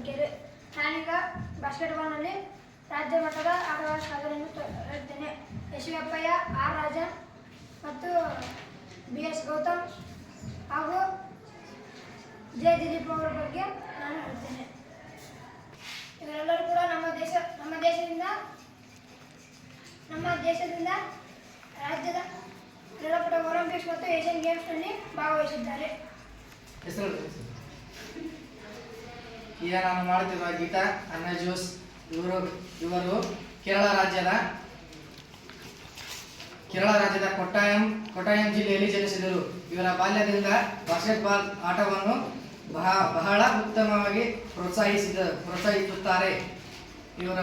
ಹುಡುಗಿಯರು. ನಾನೀಗ ಬಾಸ್ಕೆಟ್ಬಾಲ್ನಲ್ಲಿ ರಾಜ್ಯ ಮಟ್ಟದ ಆಟಗಾರ ಸಾಧನೆಯನ್ನು ತೋರಿದ್ದೇನೆ. ಯಶವಪ್ಪಯ್ಯ, ಆರ್ ರಾಜನ್ ಮತ್ತು BS ಗೌತಮ್ ಹಾಗೂ ಜೆ ದಿಲೀಪ್ ಅವರ ಬಗ್ಗೆ ನಾನು ಹೇಳ್ತೇನೆ. ಇವರೆಲ್ಲರೂ ಕೂಡ ನಮ್ಮ ದೇಶದಿಂದ ರಾಜ್ಯದ ಕ್ರೀಡಾಪಟ ಒಲಿಂಪಿಕ್ಸ್ ಮತ್ತು ಏಷ್ಯನ್ ಗೇಮ್ಸ್ನಲ್ಲಿ ಭಾಗವಹಿಸಿದ್ದಾರೆ. ಈಗ ನಾನು ಮಾಡುತ್ತಿರುವ ಗೀತಾ ಅನ್ನ ಜೋಸ್ ಇವರು ಕೇರಳ ರಾಜ್ಯದ ಕೊಟ್ಟಾಯಂ ಜಿಲ್ಲೆಯಲ್ಲಿ ಜನಿಸಿದರು. ಇವರ ಬಾಲ್ಯದಿಂದ ಬಾಸ್ಕೆಟ್ಬಾಲ್ ಆಟವನ್ನು ಬಹಳ ಉತ್ತಮವಾಗಿ ಪ್ರೋತ್ಸಾಹಿಸುತ್ತಾರೆ. ಇವರ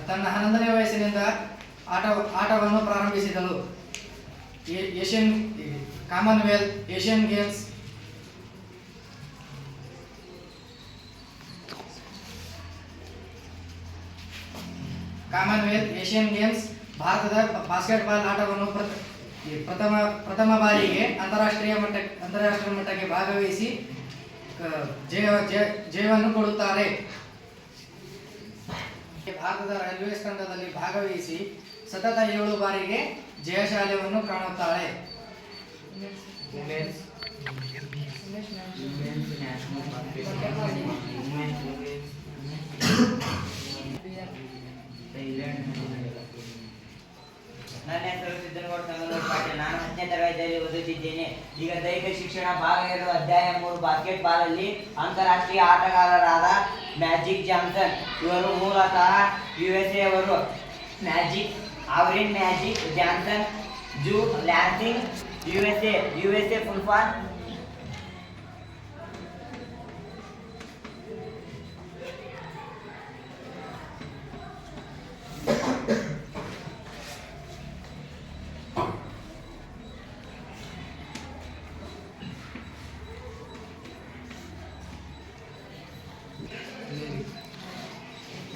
ತನ್ನ 11ನೇ ವಯಸ್ಸಿನಿಂದ ಆಟವನ್ನು ಪ್ರಾರಂಭಿಸಿದಳು. ಕಾಮನ್ವೆಲ್ತ್, ಏಷ್ಯನ್ ಗೇಮ್ಸ್, ಭಾರತದ ಬಾಸ್ಕೆಟ್ಬಾಲ್ ಆಟವನ್ನು ಪ್ರಥಮ ಬಾರಿಗೆ ಅಂತಾರಾಷ್ಟ್ರೀಯ ಮಟ್ಟಕ್ಕೆ ಭಾಗವಹಿಸಿ ಜಯವನ್ನು ಕೊಡುತ್ತಾರೆ. ಭಾರತದ ರೈಲ್ವೆ ತಂಡದಲ್ಲಿ ಭಾಗವಹಿಸಿ ಸತತ 7 ಬಾರಿಗೆ ಜಯಶಾಲಿಯನ್ನು ಕಾಣುತ್ತಾಳೆ. ನನ್ನ ಹೆಸರು ಸಿದ್ದನಗೌಡ ಸಂಗನೂರು ಪಾಟೀಲ್. ನಾನು 10ನೇ ತರಗತಿಯಲ್ಲಿ ಓದುತ್ತಿದ್ದೇನೆ. ಈಗ ದೈಹಿಕ ಶಿಕ್ಷಣ ಭಾಗ 2 ಅಧ್ಯಾಯ 3 ಬಾಸ್ಕೆಟ್ಬಾಲ್ ಅಲ್ಲಿ ಅಂತಾರಾಷ್ಟ್ರೀಯ ಆಟಗಾರರಾದ ಮ್ಯಾಜಿಕ್ ಜಾನ್ಸನ್ ಇವರು ಮೂಲತಃ USA ಅವರು. ಮ್ಯಾಜಿಕ್ ಜಾನ್ಸನ್ ಜೂ ಲ್ಯಾನ್ಸಿಂಗ್ USA ಫುಲ್ ಫಾರ್ಮ್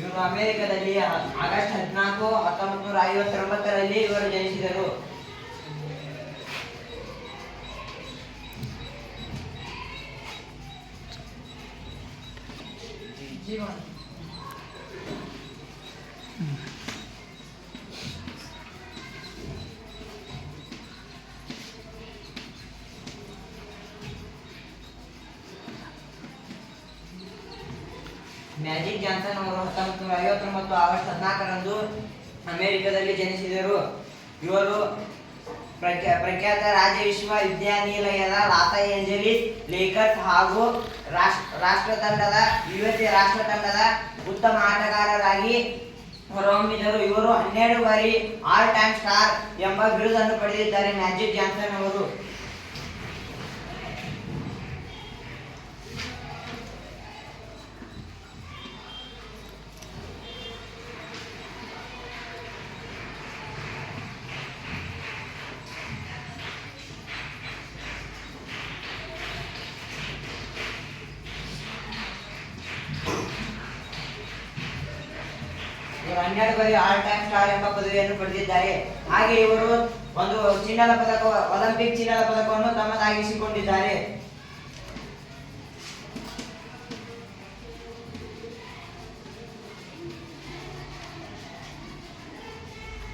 ಇವರು ಅಮೆರಿಕದಲ್ಲಿ ಆಗಸ್ಟ್ 14, 1959ರಲ್ಲಿ ಇವರು ಜನಿಸಿದರು. ಮ್ಯಾಜಿಕ್ ಜಾನ್ಸನ್ ಅವರು 1959 ಆಗಸ್ಟ್ 14ರಂದು ಅಮೆರಿಕದಲ್ಲಿ ಜನಿಸಿದರು. ಇವರು ಪ್ರಖ್ಯಾತ ರಾಜ್ಯ ವಿಶ್ವವಿದ್ಯಾನಿಲಯದ ಲಾಸ್ ಏಂಜಲೀಸ್ ಲೇಕರ್ಸ್ ಹಾಗೂ USA ರಾಷ್ಟ್ರ ತಂಡದ ಉತ್ತಮ ಆಟಗಾರರಾಗಿ ಹೊರಹೊಮ್ಮಿದರು. ಇವರು 12 ಬಾರಿ ಆಲ್ ಟೈಮ್ ಸ್ಟಾರ್ ಎಂಬ ಬಿರುದನ್ನು ಪಡೆದಿದ್ದಾರೆ. ಮ್ಯಾಜಿಕ್ ಜಾನ್ಸನ್ ಅವರು ಇವರು 12 ಬಾರಿ ಆಲ್ ಟೈಮ್ ಸ್ಟಾರ್ ಎಂಬ ಪದವಿಯನ್ನು ಪಡೆದಿದ್ದಾರೆ. ಹಾಗೆ ಇವರು ಒಂದು ಒಲಿಂಪಿಕ್ ಚಿನ್ನದ ಪದಕವನ್ನು ತಮ್ಮದಾಗಿಸಿಕೊಂಡಿದ್ದಾರೆ.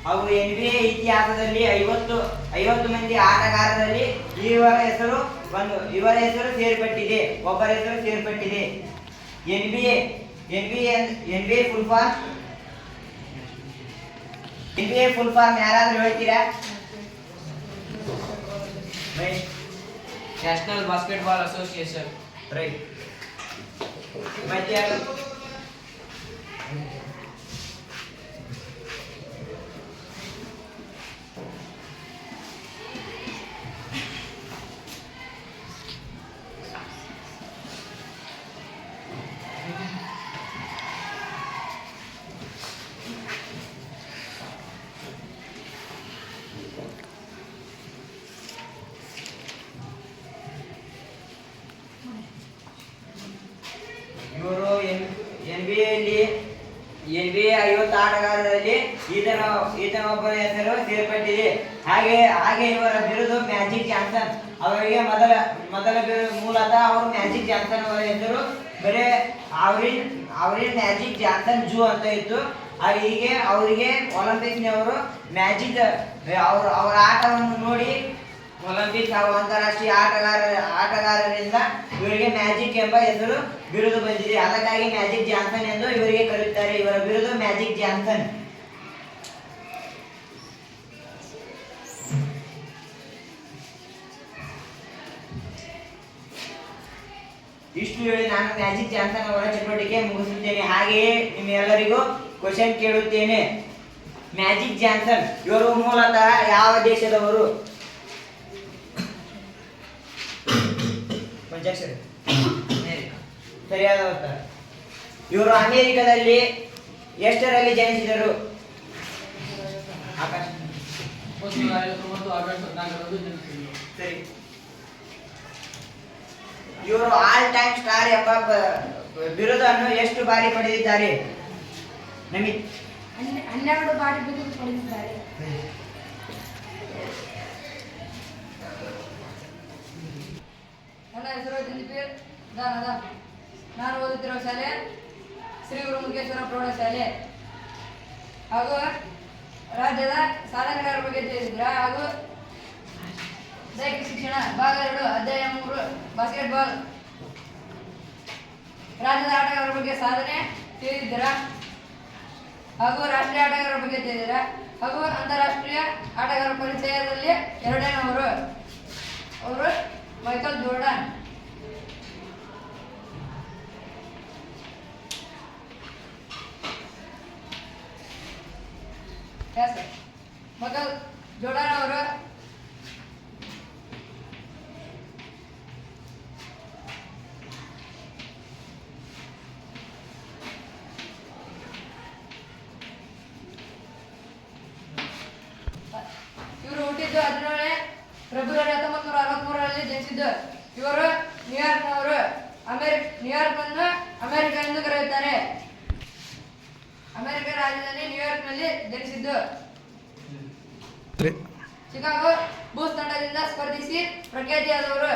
ಹಾಗೂ NBA ಇತಿಹಾಸದಲ್ಲಿ 50 ಮಂದಿ ಆಟಗಾರರಲ್ಲಿ ಇವರ ಹೆಸರು ಸೇರ್ಪಟ್ಟಿದೆ. ಒಬ್ಬರ ಹೆಸರು ಸೇರ್ಪಟ್ಟಿದೆ. NBA ಫುಲ್ ಫಾರ್ಮ್ ಯಾರಾದ್ರೂ ಹೇಳ್ತೀರಾ? National basketball association. ರೈಟ್. ಮತ್ತೆ ಇವರು NBA 50 ಆಟಗಾರರಲ್ಲಿ ಈತನೊಬ್ಬರ ಹೆಸರು ಸೇರ್ಪಟ್ಟಿದೆ. ಹಾಗೆ ಇವರ ಬಿರುದು ಮ್ಯಾಜಿಕ್ ಜಾನ್ಸನ್. ಅವರಿಗೆ ಮೊದಲ ಬಿರುದು ಮೂಲತಃ ಅವರು ಮ್ಯಾಜಿಕ್ ಜಾನ್ಸನ್ ಅವರ ಹೆಸರು ಬರೇ ಅವ್ರಿನ್ ಮ್ಯಾಜಿಕ್ ಜಾನ್ಸನ್ ಜೂ ಅಂತ ಇತ್ತು. ಹೀಗೆ ಅವರಿಗೆ ಒಲಿಂಪಿಕ್ನವರು ಮ್ಯಾಜಿಕ್ ಅವರ ಆಟವನ್ನು ನೋಡಿ ಒಲಿಂಪಿಕ್ ಹಾಗೂ ಅಂತಾರಾಷ್ಟ್ರೀಯ ಆಟಗಾರರಿಂದ ಇವರಿಗೆ ಮ್ಯಾಜಿಕ್ ಎಂಬ ಹೆಸರು ಬಿರುದು ಬಂದಿದೆ. ಅದಕ್ಕಾಗಿ ಮ್ಯಾಜಿಕ್ ಜಾನ್ಸನ್ ಎಂದು ಇವರಿಗೆ ಕರೆಯುತ್ತಾರೆ. ಇವರ ಬಿರುದು ಮ್ಯಾಜಿಕ್ ಜಾನ್ಸನ್. ಇಷ್ಟು ಹೇಳಿ ನಾನು ಮ್ಯಾಜಿಕ್ ಜಾನ್ಸನ್ ಅವರ ಚಟುವಟಿಕೆ ಮುಗಿಸುತ್ತೇನೆ. ಹಾಗೆಯೇ ನಿಮ್ಮೆಲ್ಲರಿಗೂ ಕ್ವಶನ್ ಕೇಳುತ್ತೇನೆ. ಮ್ಯಾಜಿಕ್ ಜಾನ್ಸನ್ ಇವರು ಮೂಲತಃ ಯಾವ ದೇಶದವರು? ಪಂಚಾಕ್ಷರಿ ಸರಿಯಾದ ಉತ್ತರ. ಇವರು ಅಮೆರಿಕದಲ್ಲಿ ಎಷ್ಟರಲ್ಲಿ ಜನಿಸಿದರು? ಆಕಾಶ್ ಸರಿ. ಇವರು ಆಲ್ ಟೈಮ್ ಸ್ಟಾರ್ ಎಂಬ ಬಿರುದನ್ನು ಎಷ್ಟು ಬಾರಿ ಪಡೆದಿದ್ದಾರೆ? ನಮಿತ್ 12 ಬಾರಿ ಬಿರುದು ಪಡೆದಿದ್ದಾರೆ. ನನ್ನ ಹೆಸರು ದಿಲೀಪೀರ್ ದಾನದ. ನಾನು ಓದುತ್ತಿರುವ ಶಾಲೆ ಶ್ರೀ ಗುರು ಮುರುಘೇಶ್ವರ ಪ್ರೌಢಶಾಲೆ. ಹಾಗೂ ರಾಜ್ಯದ ಸಾಧನೆಗಾರರ ಬಗ್ಗೆ ತಿಳಿದಿದ್ದೀರಾ? ಹಾಗೂ ದೈಹಿಕ ಶಿಕ್ಷಣ ಭಾಗ 2 ಅಧ್ಯಾಯ 3 ಬಾಸ್ಕೆಟ್ಬಾಲ್ ರಾಜ್ಯದ ಆಟಗಾರರ ಬಗ್ಗೆ ಸಾಧನೆ ತಿಳಿದಿದ್ದೀರಾ? ಹಾಗೂ ರಾಷ್ಟ್ರೀಯ ಆಟಗಾರರ ಬಗ್ಗೆ ತಿಳಿದಿದ್ದೀರಾ? ಹಾಗೂ ಅಂತಾರಾಷ್ಟ್ರೀಯ ಆಟಗಾರರ ಪರಿಚಯದಲ್ಲಿ 2ನೇನವರು ಅವರು ಮೈಕಲ್ ಜೋರ್ಡನ್. ಮೈಕಲ್ ಜೋರ್ಡನ್ ಅವರು ಹುಟ್ಟಿದ್ದು 17 ಫೆಬ್ರವರಿ 1963ರಲ್ಲಿ ಜನಿಸಿದ್ದು. ಇವರು ನ್ಯೂಯಾರ್ಕ್ನವರು. ನ್ಯೂಯಾರ್ಕ್ನನ್ನು ಅಮೆರಿಕ ಎಂದು ಕರೆಯುತ್ತಾರೆ. ಅಮೆರಿಕ ರಾಜ್ಯದಲ್ಲಿ ನ್ಯೂಯಾರ್ಕ್ನಲ್ಲಿ ಜನಿಸಿದ್ದು. ಚಿಕಾಗೋ ಬೂಲ್ಸ್ ತಂಡದಿಂದ ಸ್ಪರ್ಧಿಸಿ ಪ್ರಖ್ಯಾತಿಯಾದವರು.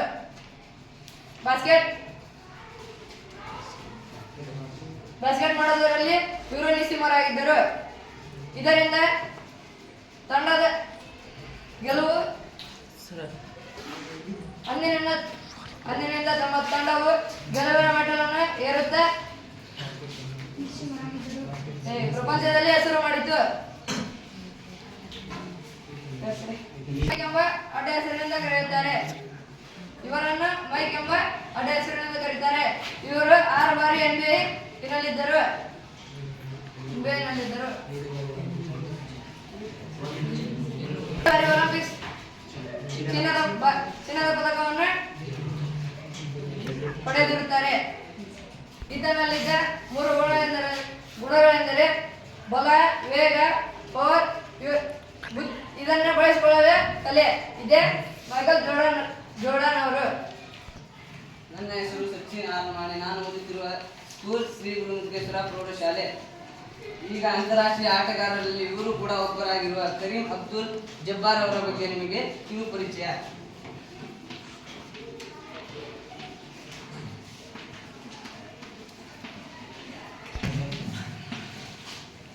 ಬಾಸ್ಕೆಟ್ ಮಾಡೋದರಲ್ಲಿ ಇವರು ನಿಸ್ಸೀಮರಾಗಿದ್ದರು. ಇದರಿಂದ ತಂಡದ ಗೆಲುವು ಅಂದಿನಿಂದ ತಮ್ಮ ತಂಡವು ಗೆಲುವಿನ ಮೆಟ್ಟಲನ್ನು ಏರುತ್ತಾ ಪ್ರಪಂಚದಲ್ಲಿ ಹೆಸರು ಮಾಡಿತು. ಮೈಕ್ ಎಂಬ ಅಡ್ಡ ಹೆಸರಿನಿಂದ ಕರೆಯುತ್ತಾರೆ. ಇವರನ್ನು ಮೈಕ್ ಎಂಬ ಅಡ್ಡ ಹೆಸರಿನಿಂದ ಕರೆಯುತ್ತಾರೆ. ಇವರು 6 ಬಾರಿ NBA ನಲ್ಲಿದ್ದರು. ಒಲಿಂಪಿಕ್ಸ್ ಚಿನ್ನದ ಪದಕವನ್ನು ಪಡೆದಿರುತ್ತಾರೆ. ಈತನಲ್ಲಿದ್ದ 3 ಗುಣಗಳೆಂದರೆ ಬಲ, ವೇಗ, ಪವರ್. ಇದನ್ನು ಬಳಸಿಕೊಳ್ಳುವ ಕಲೆ. ಇದೇ ಮೈಕಲ್ ಜೋರ್ಡನ್ ಅವರು. ನನ್ನ ಹೆಸರು ಸಚಿನ್ ಆರ್ಮಾಣೆ. ನಾನು ಓದುತ್ತಿರುವ ಸ್ಕೂಲ್ ಶ್ರೀ ಗುರು ಮುರುಘೇಶ್ವರ ಪ್ರೌಢಶಾಲೆ. ಈಗ ಅಂತಾರಾಷ್ಟ್ರೀಯ ಆಟಗಾರರಲ್ಲಿ ಇವರು ಕೂಡ ಒಬ್ಬರಾಗಿರುವ ಕರೀಂ ಅಬ್ದುಲ್ ಜಬ್ಬಾರ್ ಅವರ ಬಗ್ಗೆ ನಿಮಗೆ ಕಿರು ಪರಿಚಯ.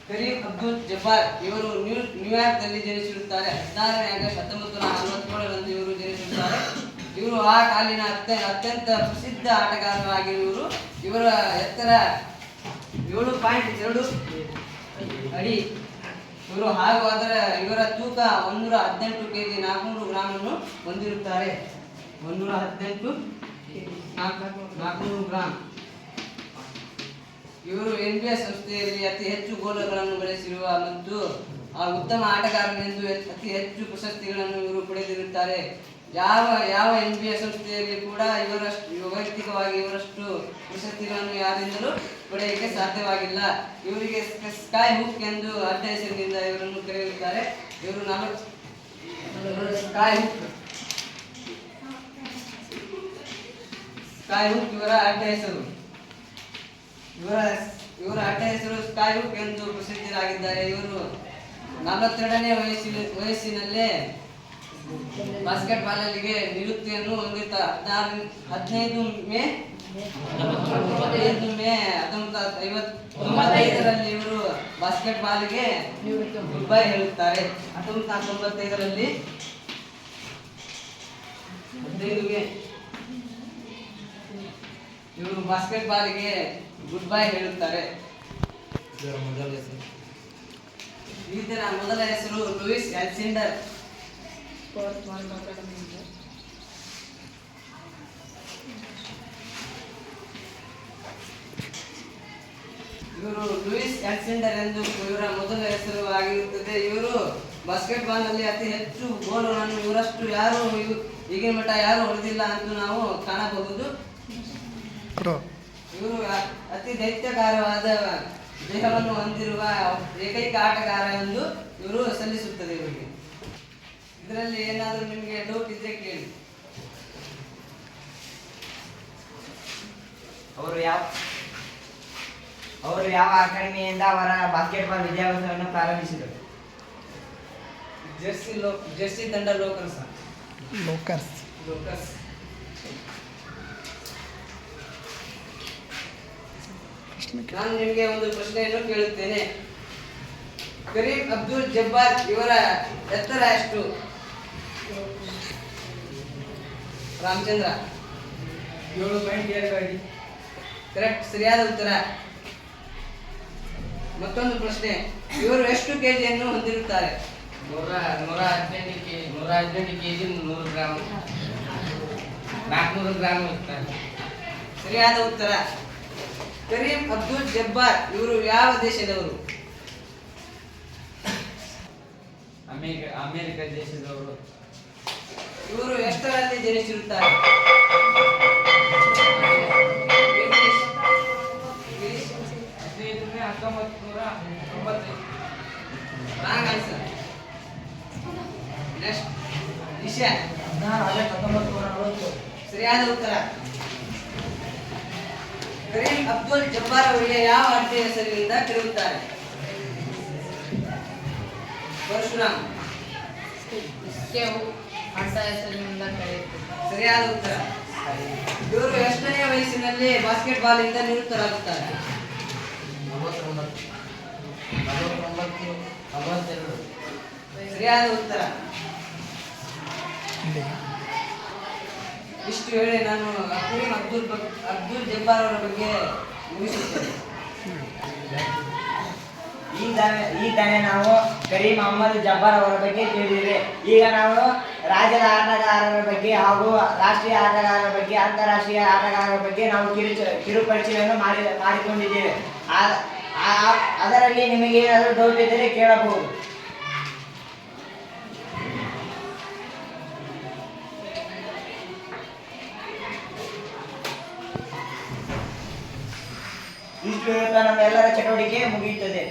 ಕರೀಂ ಅಬ್ದುಲ್ ಜಬ್ಬಾರ್ ಇವರು ನ್ಯೂಯಾರ್ಕ್ನಲ್ಲಿ ಜನಿಸಿರುತ್ತಾರೆ. 16 ಆಗಸ್ಟ್ 1947ರಂದು ಇವರು ಜನಿಸಿರುತ್ತಾರೆ. ಇವರು ಆ ಕಾಲಿನ ಅತ್ಯಂತ ಪ್ರಸಿದ್ಧ ಆಟಗಾರರಾಗಿರುವರು. ಇವರ ಎತ್ತರ 7.2 ಅಡಿ. ಹಾಗೂ ಇವರ ತೂಕ 118 kg 400 ಗ್ರಾಮನ್ನು ಹೊಂದಿರುತ್ತಾರೆ. 118 400 ಗ್ರಾಮ್. ಇವರು NBA ಸಂಸ್ಥೆಯಲ್ಲಿ ಅತಿ ಹೆಚ್ಚು ಗೋಲುಗಳನ್ನು ಗಳಿಸಿರುವ ಮತ್ತು ಉತ್ತಮ ಆಟಗಾರನೆಂದು ಅತಿ ಹೆಚ್ಚು ಪ್ರಶಸ್ತಿಗಳನ್ನು ಇವರು ಪಡೆದಿರುತ್ತಾರೆ. ಯಾವ NBA ಸಂಸ್ಥೆಯಲ್ಲಿ ಕೂಡ ವೈಯಕ್ತಿಕವಾಗಿ ಇವರಷ್ಟು ಪ್ರಶಸ್ತಿಗಳನ್ನು ಯಾರಿಂದಲೂ ಪಡೆಯಲಿಕ್ಕೆ ಸಾಧ್ಯವಾಗಿಲ್ಲ. ಇವರಿಗೆ ಸ್ಕೈ ಹುಕ್ ಎಂದು ಅಡ್ಡ ಹೆಸರಿನಿಂದ ಇವರನ್ನು ಕರೆಯುತ್ತಾರೆ. ಇವರು ಸ್ಕೈ ಹುಕ್ ಇವರ ಅಡ್ಡ ಹೆಸರು. ಇವರ ಅಡ್ಡ ಹೆಸರು ಸ್ಕೈ ಹುಕ್ ಎಂದು ಪ್ರಸಿದ್ಧರಾಗಿದ್ದಾರೆ. ಇವರು 42ನೇ ವಯಸ್ಸಿನಲ್ಲೇ ಬಾಸ್ಕೆಟ್ ಬಾಲ್ ಅಲ್ಲಿಗೆ ನಿವೃತ್ತಿಯನ್ನು ಹೊಂದಿರುತ್ತಾರೆ. 15 ಮೇ 1995ರಲ್ಲಿ ಇವರು ಬಾಸ್ಕೆಟ್ ಬಾಲ್ಗೆ ಗುಡ್ ಬೈ ಹೇಳುತ್ತಾರೆ. 1995ರಲ್ಲಿ 15 ಮೇ ಇವರು ಬಾಸ್ಕೆಟ್ ಬಾಲ್ಗೆ ಗುಡ್ ಬೈ ಹೇಳುತ್ತಾರೆ. ಈತನ ಮೊದಲ ಹೆಸರು ಲೂಯಿಸ್ ಅಲೆಕ್ಸಾಂಡರ್. ಇವರು ಲೂಯಿಸ್ ಅಲೆಕ್ಸಾಂಡರ್ ಎಂದು ಇವರ ಮೊದಲ ಹೆಸರು ಆಗಿರುತ್ತದೆ. ಇವರು ಬಾಸ್ಕೆಟ್ ಬಾಲ್ ನಲ್ಲಿ ಅತಿ ಹೆಚ್ಚು ಗೋಲುಗಳನ್ನು ಇವರಷ್ಟು ಯಾರು ಈಗಿನ ಮಟ್ಟ ಯಾರು ಹೊಡೆದಿಲ್ಲ ಅಂತ ನಾವು ಕಾಣಬಹುದು. ಇವರು ಅತಿ ದೈತ್ಯಕಾರವಾದ ದೇಹವನ್ನು ಹೊಂದಿರುವ ಏಕೈಕ ಆಟಗಾರ ಎಂದು ಇವರು ಸಲ್ಲಿಸುತ್ತದೆ. ಇವರಿಗೆ ಇದರಲ್ಲಿ ಏನಾದರೂ ನಿಮಗೆ ಡೌಟ್ ಇದ್ರೆ ಕೇಳಿ. ಅವರು ಯಾವ ಅಕಾಡೆಮಿಯಿಂದ ಅವರ ಬಾಸ್ಕೆಟ್ಬಾಲ್ ವಿದ್ಯಾಭ್ಯಾಸವನ್ನು ಪ್ರಾರಂಭಿಸಿದರು? ಜೆರ್ಸಿ ತಂಡ ಲೋಕರ್ಸ್. ನಾನು ನಿಮಗೆ ಒಂದು ಪ್ರಶ್ನೆಯನ್ನು ಕೇಳುತ್ತೇನೆ. ಕರೀಂ ಅಬ್ದುಲ್ ಜಬ್ಬಾರ್ ಇವರ ಎತ್ತರ ಎಷ್ಟು? ರಾಮಚಂದ್ರ 7.2 ಅಡಿ. ಕರೆಕ್ಟ್, ಸರಿಯಾದ ಉತ್ತರ. ಮತ್ತೊಂದು ಪ್ರಶ್ನೆ, ಇವರು ಎಷ್ಟು ಕೆಜಿಯನ್ನು ಹೊಂದಿರುತ್ತಾರೆ? 118 ಕೆಜಿ 100 ಗ್ರಾಮ್ 400 ಗ್ರಾಮ್ ಇರ್ತಾರೆ. ಸರಿಯಾದ ಉತ್ತರ. ಕರೀಂ ಅಬ್ದುಲ್ ಜಬ್ಬಾರ್ ಇವರು ಯಾವ ದೇಶದವರು? ಅಮೆರಿಕ ದೇಶದವರು. ಇವರು ಎಷ್ಟರಲ್ಲಿ ಜನಿಸಿರುತ್ತಾರೆ? English. 1995. Wrong answer. Next Nisha. 1940. ಸರಿಯಾದ ಉತ್ತರ. ಕರೀಂ ಅಬ್ದುಲ್ ಜಬ್ಬಾರ್ ಅವರಿಗೆ ಯಾವ ಅಡ್ಡಿ ಹೆಸರಿನಿಂದ ಕರೆಯುತ್ತಾರೆ? ಪರಶುರಾಮ್. ಅಡ್ಡ ಹೆಸರಿನಿಂದ ಕರೆಯುತ್ತಾರೆ. ಸರಿಯಾದ ಉತ್ತರ. ಇವರು ಎಷ್ಟನೇ ವಯಸ್ಸಿನಲ್ಲಿ ಬಾಸ್ಕೆಟ್ ಬಾಲ್ ಇಂದ ನಿವೃತ್ತರಾಗುತ್ತಾರೆ? 42. ಸರಿಯಾದ ಉತ್ತರ. ಇಷ್ಟು ಹೇಳಿ ನಾನು ಕರೀಂ ಅಬ್ದುಲ್ ಜಬ್ಬಾರ್ ಅವರ ಬಗ್ಗೆ ಮುಗಿಸುತ್ತೇನೆ. ಈ ತಾನೇ ನಾವು ಕರೀಂ ಅಹ್ಮದ್ ಜಬ್ಬಾರ್ ಅವರ ಬಗ್ಗೆ ತಿಳಿದಿದೆ. ಈಗ ನಾವು ರಾಜ್ಯದ ಆಟಗಾರರ ಬಗ್ಗೆ ಹಾಗೂ ರಾಷ್ಟ್ರೀಯ ಆಟಗಾರರ ಬಗ್ಗೆ, ಅಂತಾರಾಷ್ಟ್ರೀಯ ಆಟಗಾರರ ಬಗ್ಗೆ ನಾವು ಕಿರು ಪರಿಚಯವನ್ನು ಮಾಡಿಕೊಂಡಿದ್ದೇವೆ. ಅದರಲ್ಲಿ ನಿಮಗೆ ಏನಾದರೂ ಡೌಟ್ ಇದ್ದರೆ ಕೇಳಬಹುದು. ಇಷ್ಟು ಹೇಳುತ್ತಾ ನಮ್ಮೆಲ್ಲರ ಚಟುವಟಿಕೆ ಮುಗಿಯುತ್ತದೆ.